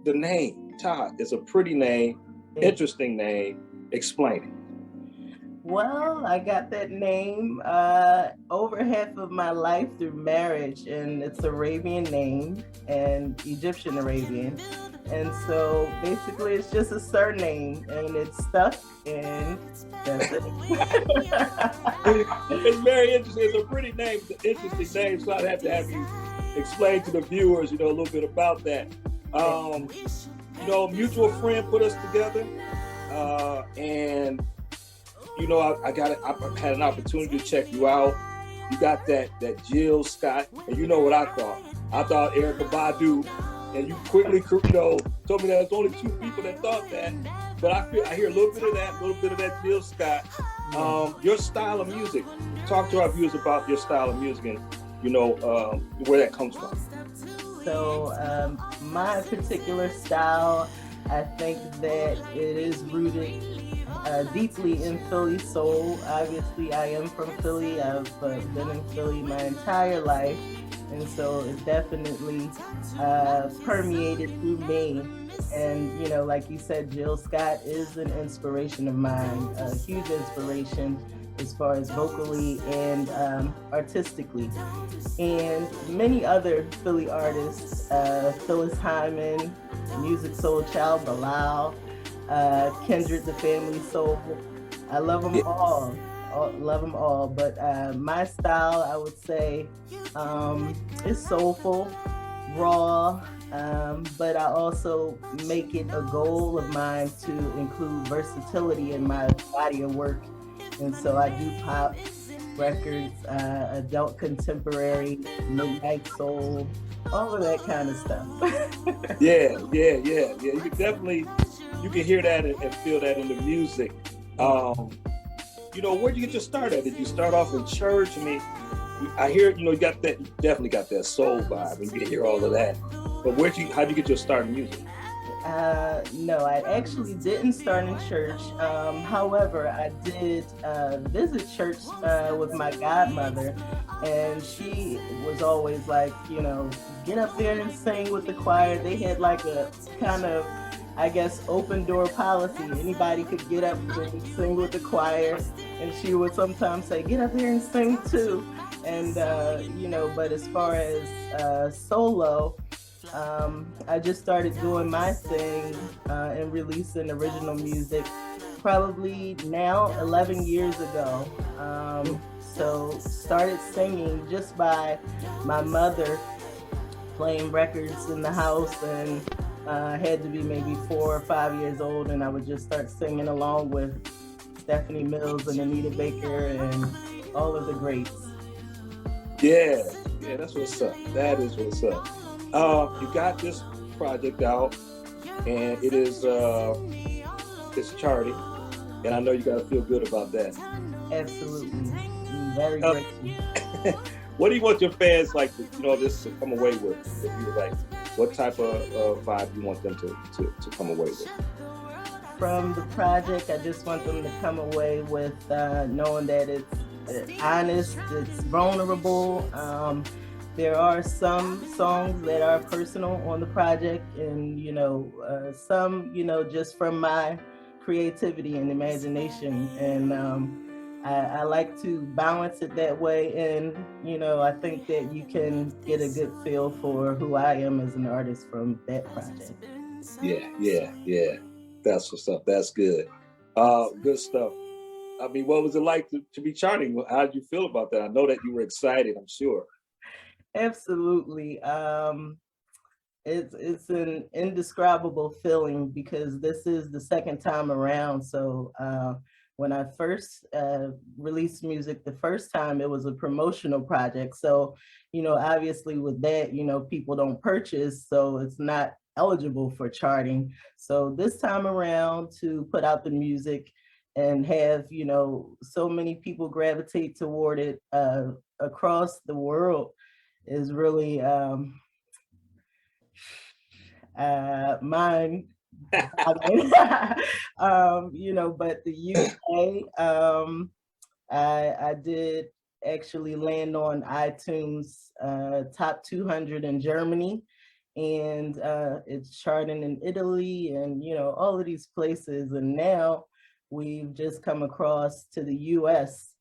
the name Taha is a pretty name, interesting name. Explain it. Well, I got that name over half of my life through marriage, and it's Arabian name and Egyptian Arabian. And so basically it's just a surname and it's stuck and that's it. It's very interesting. It's a pretty name, it's an interesting name. So I'd have to have you explain to the viewers, a little bit about that. A mutual friend put us together, and I had an opportunity to check you out. You got that Jill Scott, and you know what I thought? I thought Erykah Badu, and you quickly, told me that there's only 2 people that thought that. But I hear a little bit of that Jill Scott. Your style of music. Talk to our viewers about your style of music and where that comes from. So my particular style, I think that it is rooted deeply in Philly soul. Obviously, I am from Philly. I've been in Philly my entire life, and so it definitely permeated through me. And like you said, Jill Scott is an inspiration of mine, a huge inspiration as far as vocally and artistically. And many other Philly artists, Phyllis Hyman, Music Soul Child, Bilal, Kendrick the Family Soul. I love them all. Love them all. But my style, I would say, is soulful, raw, but I also make it a goal of mine to include versatility in my body of work. And so I do pop records, adult contemporary, midnight soul, all of that kind of stuff. Yeah. You can hear that and feel that in the music. Where'd you get your start at? Did you start off in church? I mean, I hear, you definitely got that soul vibe, and you can hear all of that. But how'd you get your start in music? No, I actually didn't start in church. However, I did visit church with my godmother, and she was always like, get up there and sing with the choir. They had like a kind of, I guess, open door policy. Anybody could get up and sing with the choir, and she would sometimes say, get up there and sing too. And, but as far as solo, I just started doing my thing and releasing original music probably now 11 years ago. So started singing just by my mother playing records in the house, and had to be maybe 4 or 5 years old, and I would just start singing along with Stephanie Mills and Anita Baker and all of the greats. Yeah, that's what's up. That is what's up. You got this project out, and it is it's charting, and I know you got to feel good about that. Absolutely, very grateful. What do you want your fans this to come away with? If you like, what type of vibe you want them to come away with? From the project, I just want them to come away with knowing that it's honest, it's vulnerable. There are some songs that are personal on the project, and some just from my creativity and imagination, and I like to balance it that way, and I think that you can get a good feel for who I am as an artist from that project. Yeah. That's what's up. That's good. Good stuff. I mean, what was it like to be charting? How did you feel about that? I know that you were excited, I'm sure. Absolutely. It's an indescribable feeling because this is the second time around. So when I first released music the first time, it was a promotional project. So, obviously with that, people don't purchase, so it's not eligible for charting. So this time around, to put out the music and have, so many people gravitate toward it across the world is really mine. But the UK, I did actually land on iTunes top 200 in Germany, and it's charting in Italy and all of these places. And now we've just come across to the U.S.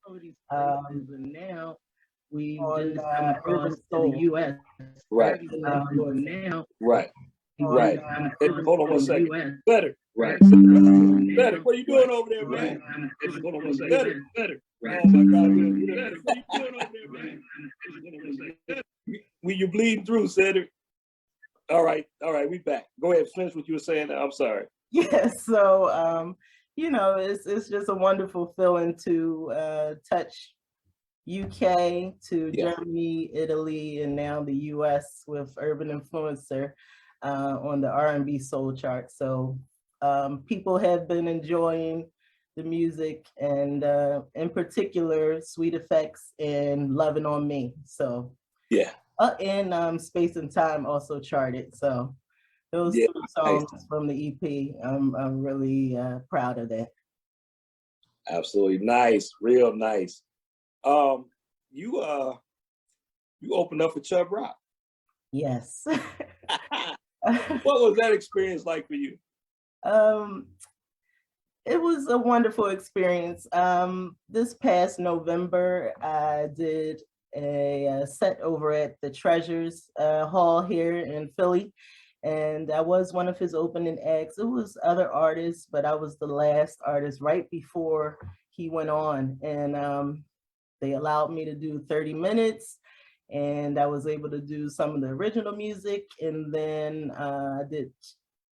And now we've just come across to the U.S. Right. Now, Right. Right. Hold on one second. Better. Right. Better. What are you doing over there, man? Hold on one second. Better. Oh my God. What are you doing over there, man? You bleeding through, Cedric. All right. We back. Go ahead. Finish what you were saying. I'm sorry. Yeah. So, it's just a wonderful feeling to touch UK to Germany, Italy, and now the US with Urban Influencer on the R&B soul chart. So people have been enjoying the music, and in particular, Sweet Effects and Loving on Me. So and Space and Time also charted. So those two songs from the EP, I'm really proud of that. Absolutely nice, real nice. You opened up for Chubb Rock. Yes. What was that experience like for you? It was a wonderful experience. This past November, I did a set over at the Treasures Hall here in Philly, and I was one of his opening acts. It was other artists, but I was the last artist right before he went on, and they allowed me to do 30 minutes, and I was able to do some of the original music, and then I did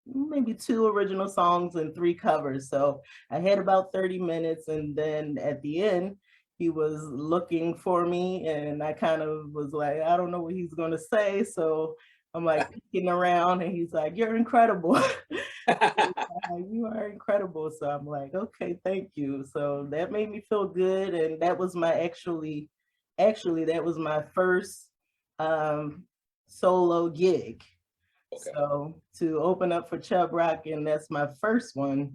maybe 2 original songs and 3 covers. So I had about 30 minutes, and then at the end, he was looking for me, and I kind of was like, I don't know what he's gonna say. So I'm like peeking around, and he's like, "You're incredible." You are incredible. So I'm like, okay, thank you. So that made me feel good, and that was my actually that was my first solo gig. Okay. So to open up for Chubb Rock, and that's my first one,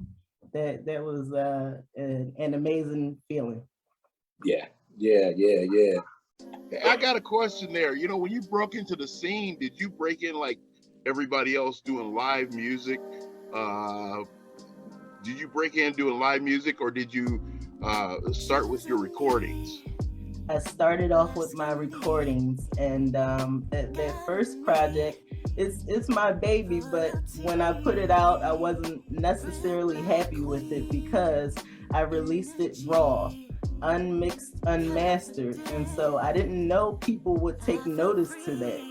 that was an amazing feeling. Yeah. I got a question there. When you broke into the scene, did you break in like everybody else doing live music? Did you break in doing live music, or did you start with your recordings? I started off with my recordings, and that first project, it's my baby, but when I put it out, I wasn't necessarily happy with it because I released it raw, unmixed, unmastered, and so I didn't know people would take notice to that.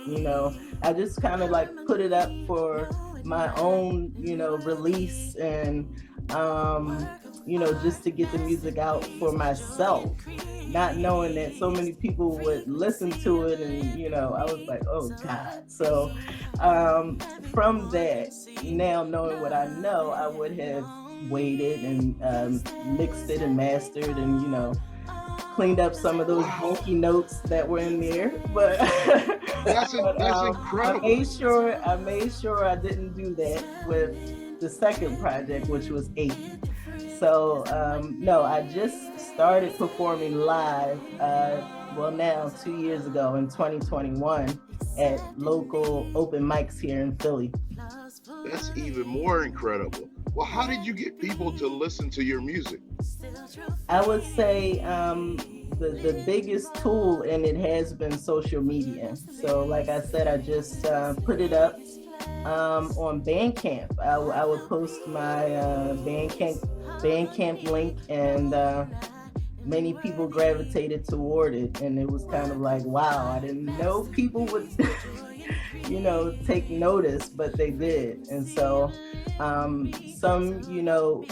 I just kind of like put it up for my own release, and just to get the music out for myself, not knowing that so many people would listen to it, and I was like, oh God. So from that, now knowing what I know, I would have waited and mixed it and mastered, and cleaned up some of those funky notes that were in there. But that's incredible. I made sure I didn't do that with the second project, which was 8. So no, I just started performing live now 2 years ago in 2021 at local open mics here in Philly. That's even more incredible. Well, how did you get people to listen to your music? I would say the biggest tool in it has been social media. So like I said, I just put it up on Bandcamp. I would post my Bandcamp link, and many people gravitated toward it, and it was kind of like, wow, I didn't know people would take notice, but they did. And so some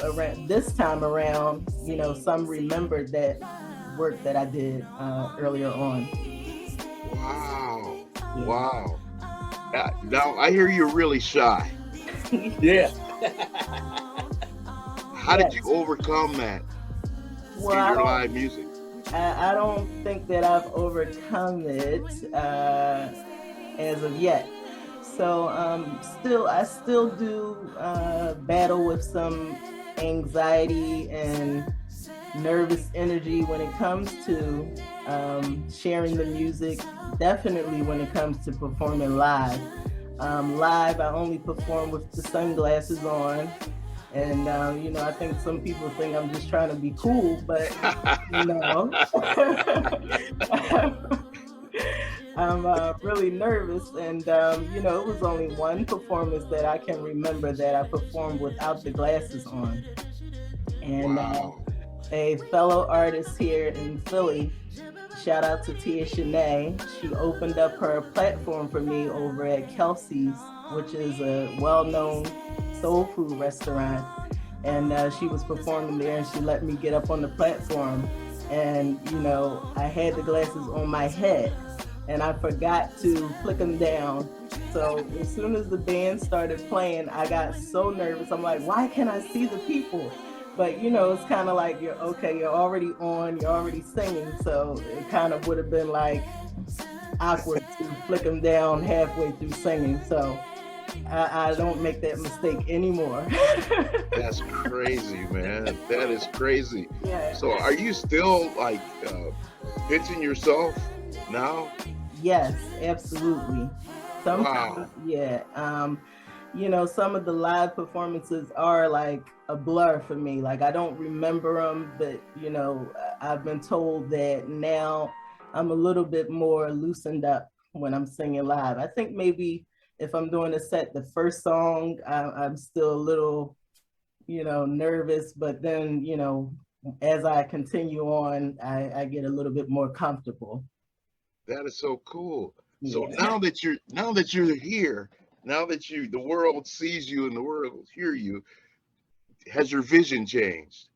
around this time around, some remembered that work that I did earlier on. Wow. Now I hear you're really shy. Yeah. How did you overcome that in your live music? I don't think that I've overcome it as of yet. So I still do battle with some anxiety and nervous energy when it comes to sharing the music. Definitely when it comes to performing live. Live, I only perform with the sunglasses on. And, I think some people think I'm just trying to be cool, but no. I'm really nervous. And, it was only one performance that I can remember that I performed without the glasses on. And Wow. a fellow artist here in Philly, shout out to Tia Shanae, she opened up her platform for me over at Kelsey's, which is a well-known soul food restaurant. And she was performing there, and she let me get up on the platform. And, I had the glasses on my head, and I forgot to flick them down. So as soon as the band started playing, I got so nervous. I'm like, why can't I see the people? But it's kind of like you're already on, you're already singing. So it kind of would have been like awkward to flick them down halfway through singing. So I don't make that mistake anymore. That's crazy, man. That is crazy. Yeah. So are you still like pitching yourself now? Yes, absolutely. Sometimes, Wow. yeah. Some of the live performances are like a blur for me. Like I don't remember them, but I've been told that now I'm a little bit more loosened up when I'm singing live. I think maybe if I'm doing a set, the first song, I'm still a little, nervous, but then, as I continue on, I get a little bit more comfortable. That is so cool. So Yeah. now that you're here, now that the world sees you and the world hear you, has your vision changed?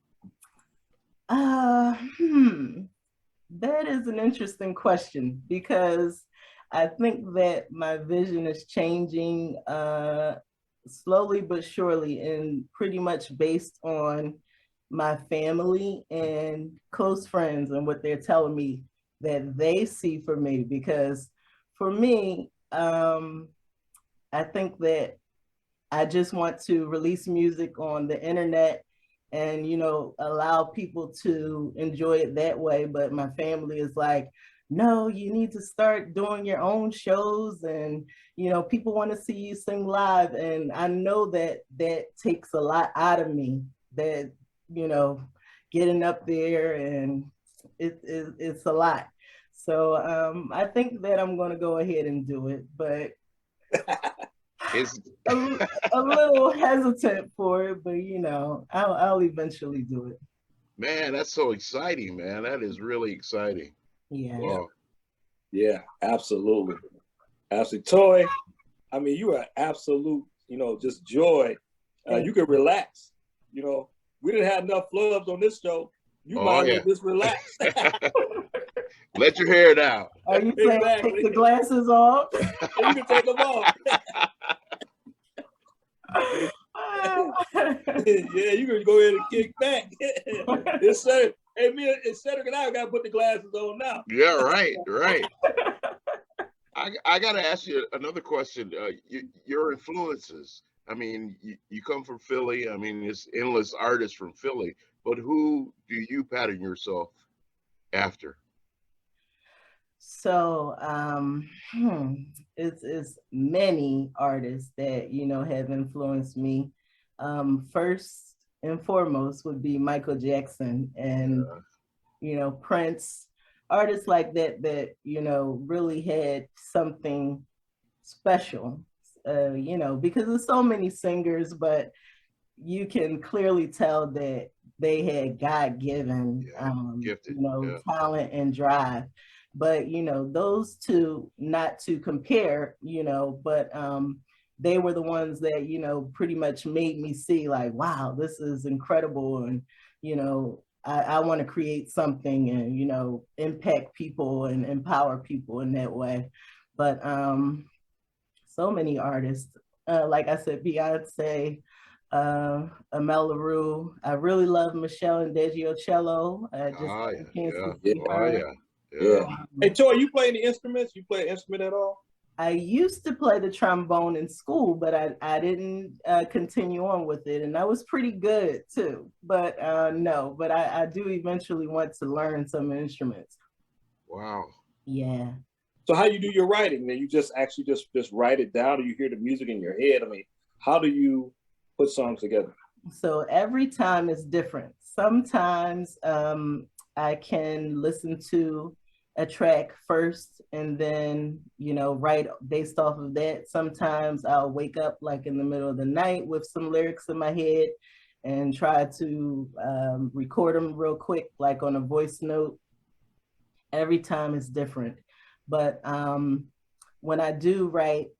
Uh, hmm. That is an interesting question because I think that my vision is changing slowly but surely, and pretty much based on my family and close friends and what they're telling me that they see for me. Because for me, I think that I just want to release music on the internet and, allow people to enjoy it that way. But my family is like, no, you need to start doing your own shows, and, people want to see you sing live. And I know that that takes a lot out of me, that, getting up there, and it's a lot. So I think that I'm going to go ahead and do it, but It's a little hesitant for it, but I'll eventually do it. man, that's so exciting, man. That is really exciting. Yeah. Yeah. Wow. Yeah, absolutely. Absolutely. Toy, I mean, you are absolute, just joy. You can relax. We didn't have enough flubs on this show. You Oh might as well yeah. just relax. Let your hair down. Are you saying Exactly. take the glasses off? You can take them off. Yeah, you can go ahead and kick back. Cedric, hey, me and Cedric and I got to put the glasses on now. Yeah, right, right. I got to ask you another question. Your influences. I mean, you come from Philly. I mean, it's endless artists from Philly. But who do you pattern yourself after? So it's many artists that have influenced me. First and foremost would be Michael Jackson and Prince, artists like that really had something special. Because there's so many singers, but you can clearly tell that they had God-given Gifted. talent and drive. But those two, not to compare, but they were the ones that pretty much made me see like, wow, this is incredible. And I want to create something and impact people and empower people in that way. But so many artists, like I said, Beyonce, Amel LaRue. I really love Michelle and Cello. I just Oh had yeah, a chance yeah. to see Oh her. yeah, Yeah. Hey, Toy, you play any instruments? You play an instrument at all? I used to play the trombone in school, but I didn't continue on with it. And I was pretty good too. But no, but I do eventually want to learn some instruments. Wow. Yeah. So how you do your writing? Then you just actually just write it down, or you hear the music in your head? I mean, how do you put songs together? So every time is different. Sometimes I can listen to a track first and then, write based off of that. Sometimes I'll wake up like in the middle of the night with some lyrics in my head and try to record them real quick, like on a voice note. Every time is different. But when I do write,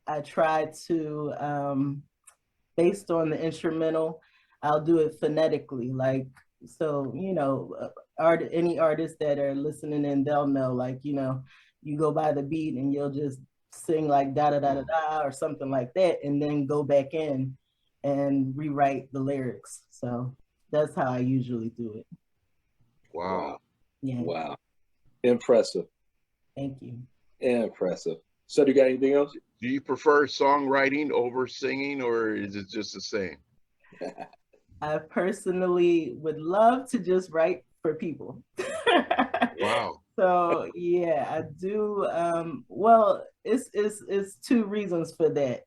I try to based on the instrumental, I'll do it phonetically. Like, so, any artists that are listening in, they'll know, like, you go by the beat and you'll just sing like da da da da da or something like that, and then go back in and rewrite the lyrics. So that's how I usually do it. Wow. Yeah. Wow. Impressive. Thank you. Impressive. So, do you got anything else? Do you prefer songwriting over singing, or is it just the same? I personally would love to just write for people. Wow. So yeah, I do. Well, it's two reasons for that.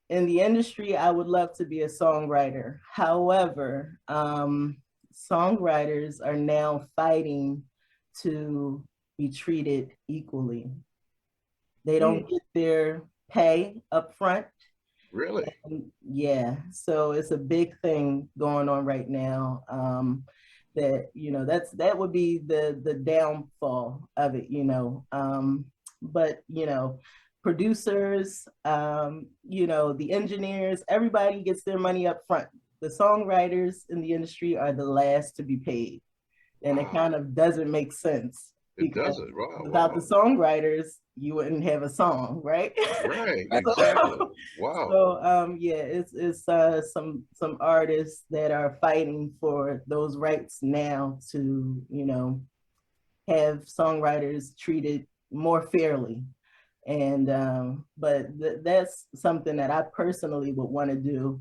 In the industry, I would love to be a songwriter. However, songwriters are now fighting to be treated equally. They don't get their pay up front. Really? Yeah, so it's a big thing going on right now. That would be the downfall of it. But producers, the engineers, everybody gets their money up front. The songwriters in the industry are the last to be paid, and it kind of doesn't make sense. It doesn't. Wow. Without the songwriters, you wouldn't have a song, right? Right. Exactly. Wow. So yeah, it's some artists that are fighting for those rights now to have songwriters treated more fairly, and but that's something that I personally would want to do,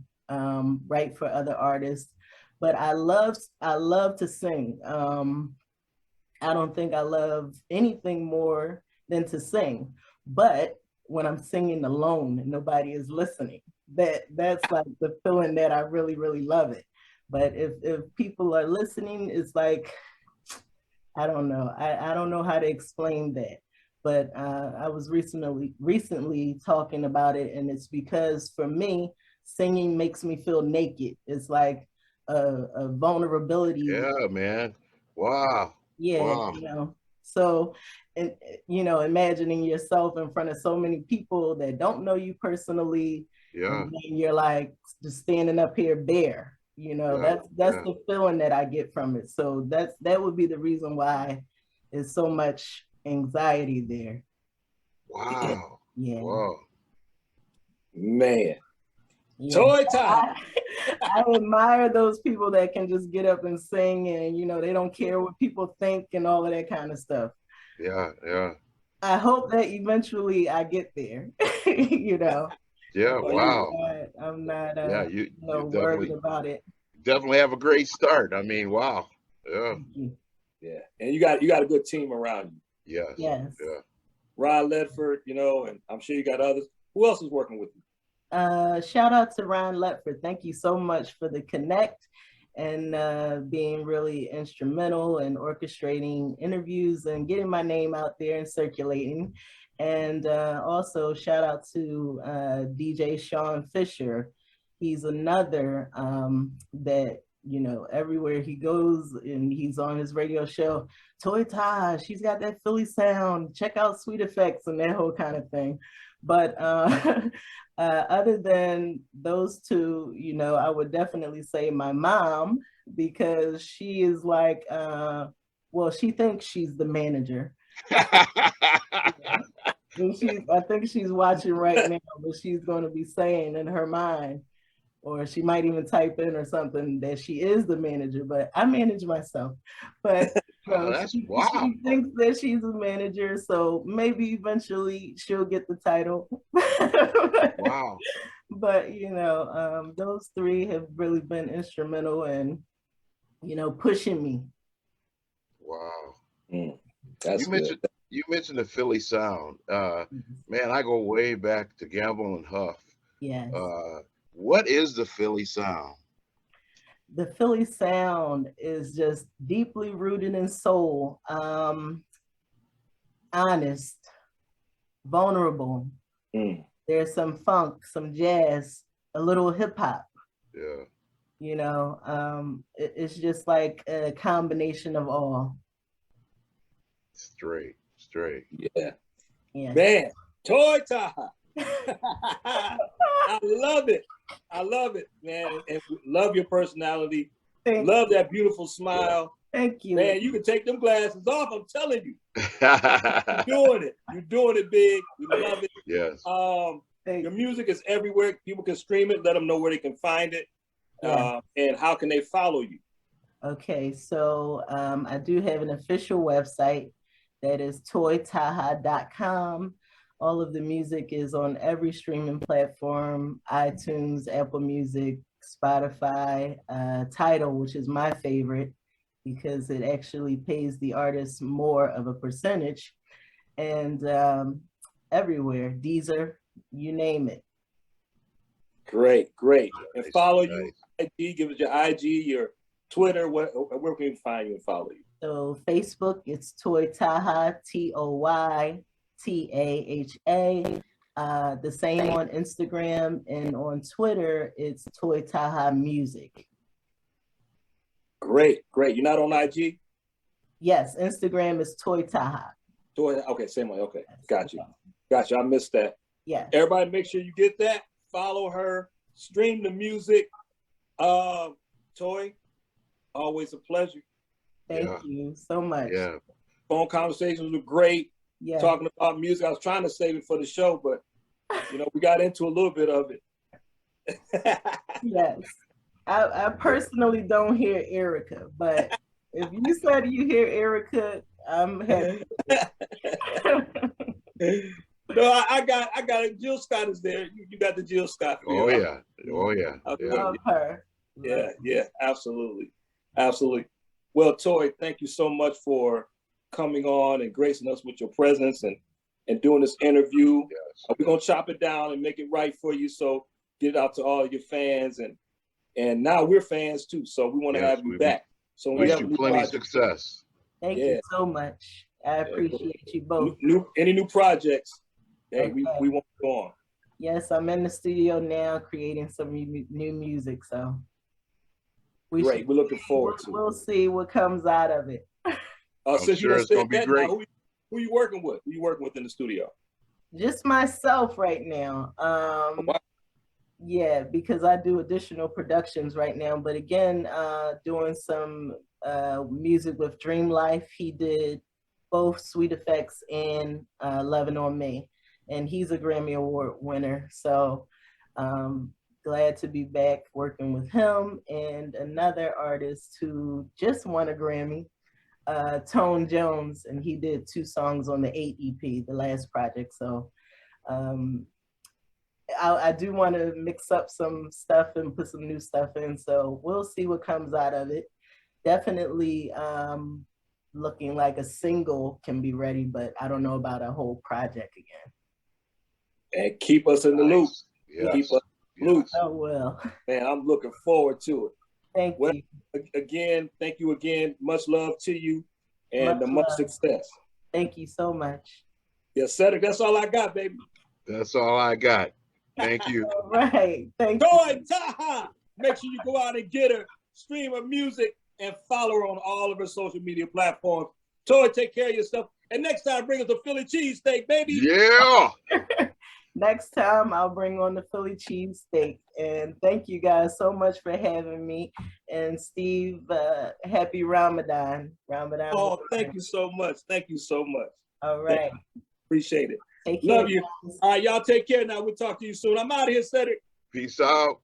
write for other artists. But I love to sing. I don't think I love anything more than to sing. But when I'm singing alone and nobody is listening, that's like the feeling that I really, really love it. But if people are listening, it's like, I don't know. I don't know how to explain that. But I was recently talking about it, and it's because for me, singing makes me feel naked. It's like a vulnerability. Yeah, man. Wow. Yeah, wow. So, and imagining yourself in front of so many people that don't know you personally, Yeah. and then you're like just standing up here bare. That's the feeling that I get from it. So that would be the reason why there's so much anxiety there. Wow. Yeah. Wow. Man. Yeah. Toy time. I admire those people that can just get up and sing, and they don't care what people think and all of that kind of stuff. Yeah. Yeah. I hope that eventually I get there. Yeah. Wow. I'm not Yeah. You worried about it. definitely have a great start. I mean, wow. Yeah. Yeah. And you got a good team around you. Yes. Yes. Yeah. Rod Ledford, and I'm sure you got others. Who else is working with you? Shout out to Ryan Ledford. Thank you so much for the connect and being really instrumental in orchestrating interviews and getting my name out there and circulating. And also shout out to DJ Sean Fisher. He's another that, everywhere he goes and he's on his radio show, Toy Taha, she's got that Philly sound. Check out Sweet Effects and that whole kind of thing. But other than those two, I would definitely say my mom, because she is like, she thinks she's the manager. And I think she's watching right now, but she's going to be saying in her mind, or she might even type in or something, that she is the manager, but I manage myself. But she thinks that she's a manager, so maybe eventually she'll get the title. Wow. But those three have really been instrumental in pushing me. Wow. That's good. You mentioned the Philly sound. Man, I go way back to Gamble and Huff. Yes. What is the Philly sound? The Philly sound is just deeply rooted in soul, honest, vulnerable. There's some funk, some jazz, a little hip hop. Yeah. You know, it's just like a combination of all. Straight. Yeah. Yeah. Man, Toy Taha. I love it. I love it, man. And love your personality. Love that beautiful smile. Thank you. Man, you can take them glasses off. I'm telling you. You're doing it. You're doing it big. We love it. Yes. Your music is everywhere. People can stream it. Let them know where they can find it. Yeah. And how can they follow you? Okay, so I do have an official website that is toytaha.com. All of the music is on every streaming platform: iTunes, Apple Music, Spotify, Tidal, which is my favorite because it actually pays the artist more of a percentage, and everywhere, Deezer, you name it. Great. And follow you, IG, give us your IG, your Twitter, where can we find you and follow you? So Facebook, it's Toy Taha, ToyTaha. The same on Instagram, and on Twitter, it's Toy Taha Music. Great. You're not on IG? Yes, Instagram is Toy Taha. Okay, same way. Okay, got you. I missed that. Yeah. Everybody, make sure you get that. Follow her. Stream the music. Toy, always a pleasure. Thank you so much. Yeah. Phone conversations were great. Yeah. Talking about music. I was trying to save it for the show, but we got into a little bit of it. Yes. I personally don't hear Erica, but if you said you hear Erica, I'm happy. No, I got it. Jill Scott is there. You got the Jill Scott feel. Oh yeah. I love her. Yeah, absolutely. Well, Toy, thank you so much for coming on and gracing us with your presence and doing this interview. Yes. We're gonna chop it down and make it right for you. So get it out to all your fans, and now we're fans too. So we want to have you back. So we wish you plenty of success. Thank you so much. I appreciate you both. Any new projects? Hey, we want to go on. Yes, I'm in the studio now creating some new music. So we're looking forward to it. We'll see what comes out of it. Since sure it's gonna be great. Now, who you working with? Who you working with in the studio? Just myself right now. Yeah, because I do additional productions right now. But again, doing some music with Dream Life. He did both Sweet Effects and Lovin' on Me. And he's a Grammy Award winner. So glad to be back working with him, and another artist who just won a Grammy, Tone Jones, and he did 2 songs on the 8 EP, the last project. So I do want to mix up some stuff and put some new stuff in. So we'll see what comes out of it. Definitely looking like a single can be ready, but I don't know about a whole project again. And keep us in the loop. Yes. Keep us in the loop. Oh, well. Man, I'm looking forward to it. Thank you. Again, thank you again. Much love to you, and much success. Thank you so much. Yes, Cedric, that's all I got, baby. That's all I got. Thank you. All right. Thank Toy Taha. Make sure you go out and get her, stream her music, and follow her on all of her social media platforms. Toy, take care of yourself. And next time, bring us a Philly cheesesteak, baby. Yeah. Next time, I'll bring on the Philly cheesesteak. And thank you guys so much for having me. And Steve, happy Ramadan. Oh, thank you so much. Thank you so much. All right. Appreciate it. Take care. Love you. All right, y'all take care now. We'll talk to you soon. I'm out of here, Cedric. Peace out.